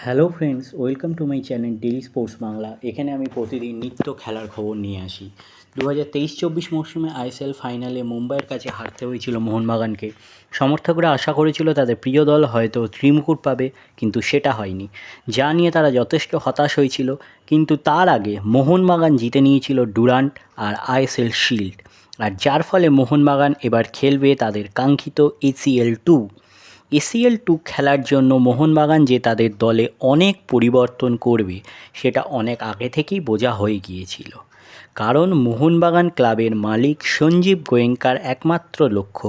Hello friends, welcome to my channel daily sports Bangla. এখানে আমি প্রতিদিন নিত্য খেলার খবর নিয়ে আসি। 2023-24 মরশুমে আইএসএল ফাইনালে মুম্বাইয়ের কাছে হারতে হয়েছিল মোহনবাগানকে। সমর্থকরা আশা করেছিল তাদের প্রিয় দল হয়তো ত্রিমুকুট পাবে, কিন্তু সেটা হয়নি, যা নিয়ে তারা যথেষ্ট হতাশ হয়েছিল। কিন্তু তার আগে মোহনবাগান জিতে নিয়েছিল ডুরান্ট আর আইএসএল শিল্ড, আর যার ফলে মোহনবাগান এবার খেলবে তাদের কাঙ্ক্ষিত এসিএল 2 খেলার জন্য মোহনবাগান যে তাদের দলে অনেক পরিবর্তন করবে সেটা অনেক আগে থেকেই বোঝা হয়ে গিয়েছিল। কারণ মোহনবাগান ক্লাবের মালিক সঞ্জীব গোয়েঙ্কার একমাত্র লক্ষ্য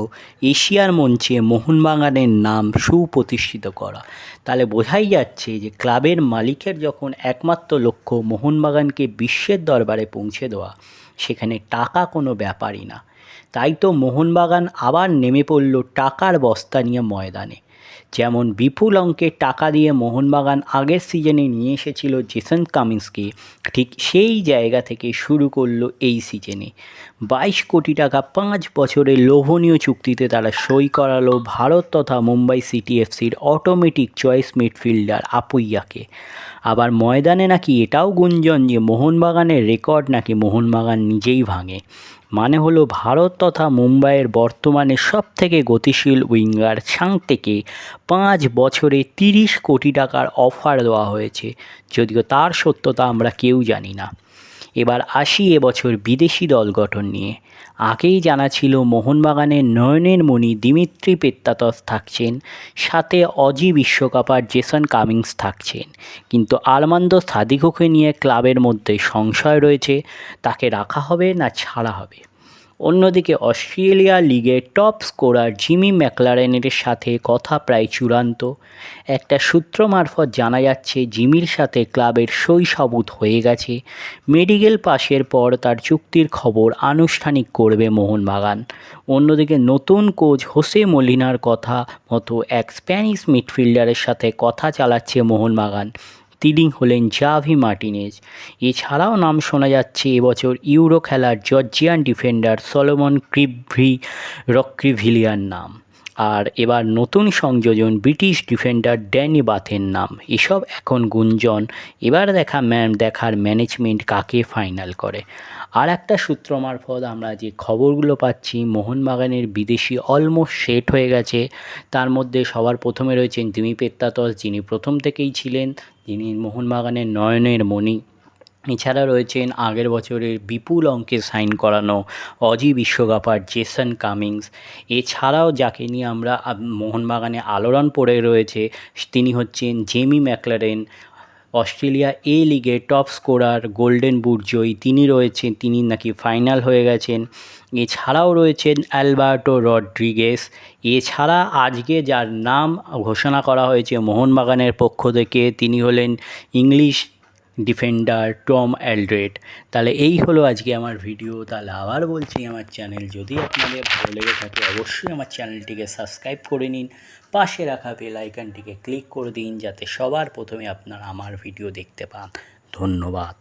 এশিয়ার মঞ্চে মোহনবাগানের নাম সুপ্রতিষ্ঠিত করা। তাহলে বোঝাই যাচ্ছে যে ক্লাবের মালিকের যখন একমাত্র লক্ষ্য মোহনবাগানকে বিশ্বের দরবারে পৌঁছে দেওয়া, সেখানে টাকা কোনো ব্যাপারই না। তাই তো মোহনবাগান আবার নেমে পড়ল টাকার বস্তা নিয়ে ময়দানে। যেমন বিপুল অঙ্কের টাকা দিয়ে মোহনবাগান আগের সিজনে নিয়ে এসেছিল জেসন কামিন্সকে, ঠিক সেই জায়গা থেকে শুরু করলো এই সিজনে। 22 কোটি টাকা 5 বছরের লোভনীয় চুক্তিতে তারা সই করালো ভারত তথা মুম্বাই সিটি এফসির অটোমেটিক চয়েস মিডফিল্ডার আপুইয়াকে। আবার ময়দানে নাকি এটাও গুঞ্জন যে মোহনবাগানের রেকর্ড নাকি মোহনবাগান নিজেই ভাঙে। মানে হলো ভারত তথা মুম্বাইয়ের বর্তমানে সবথেকে গতিশীল উইঙ্গার ছাংতেকে 5 বছরে 30 কোটি টাকার অফার দেওয়া হয়েছে, যদিও তার সত্যতা আমরা কেউ জানি না। এবার আসি এবছর বিদেশি দল গঠন নিয়ে। আগেই জানা ছিল মোহনবাগানের নয়নের মণি দিমিত্রি পেত্রাতস থাকছেন, সাথে অজি বিশ্বকাপার জেসন কামিন্স থাকছেন। কিন্তু আরমান্দো সাদিকোকে নিয়ে ক্লাবের মধ্যে সংশয় রয়েছে, তাকে রাখা হবে না ছাড়া হবে। অন্যদিকে অস্ট্রেলিয়া লিগের টপ স্কোরার জিমি ম্যাকলারেনের সাথে কথা প্রায় চূড়ান্ত। একটা সূত্র মারফত জানা যাচ্ছে জিমির সাথে ক্লাবের সই সাবুত হয়ে গেছে। মেডিকেল পাশের পর তার চুক্তির খবর আনুষ্ঠানিক করবে মোহনবাগান। অন্যদিকে নতুন কোচ হোসে মলিনার কথা মতো এক স্প্যানিশ মিডফিল্ডারের সাথে কথা চালাচ্ছে মোহনবাগান। তিনি হলেন জাভি মার্টিনেজ। এছাড়াও নাম শোনা যাচ্ছে এবছর ইউরো খেলার জর্জিয়ান ডিফেন্ডার সলোমন রক্রিভিলিয়ার নাম। আর এবার নতুন সংযোজন ব্রিটিশ ডিফেন্ডার ড্যানি বাথের নাম। এসব এখন গুঞ্জন, এবার দেখার ম্যানেজমেন্ট কাকে ফাইনাল করে। আর একটা সূত্র মারফত আমরা যে খবরগুলো পাচ্ছি, মোহনবাগানের বিদেশি অলমোস্ট সেট হয়ে গেছে। তার মধ্যে সবার প্রথমে রয়েছেন দিমি পেত্রাতস, যিনি প্রথম থেকেই ছিলেন, যিনি মোহনবাগানের নয়নের মণি। এছাড়া রয়েছেন আগের বছরের বিপুল অঙ্কে সাইন করানো অজি বিশ্বকাপার জেসন কামিন্স। এছাড়াও যাকে নিয়ে আমরা মোহনবাগানে আলোড়ন পড়ে রয়েছে, তিনি হচ্ছেন জেমি ম্যাকলারেন, অস্ট্রেলিয়া এ লিগের টপ স্কোরার, গোল্ডেন বুট জয়ী তিনি রয়েছেন, তিনি নাকি ফাইনাল হয়ে গেছেন। এছাড়াও রয়েছেন অ্যালবার্টো রড্রিগেস। এছাড়া আজকে যার নাম ঘোষণা করা হয়েছে মোহনবাগানের পক্ষ থেকে, তিনি হলেন ইংলিশ ডিফেন্ডার টম অ্যালড্রেড। তাহলে এই হলো আজকে আমার ভিডিও। তাহলে আবার বলছি, আমার চ্যানেল যদি আপনাদের ভালো লেগে থাকে অবশ্যই আমার চ্যানেলটিকে সাবস্ক্রাইব করে নিন, পাশে রাখা বেল আইকনটিকে ক্লিক করে দিন, যাতে সবার প্রথমে আপনারা আমার ভিডিও দেখতে পান। ধন্যবাদ।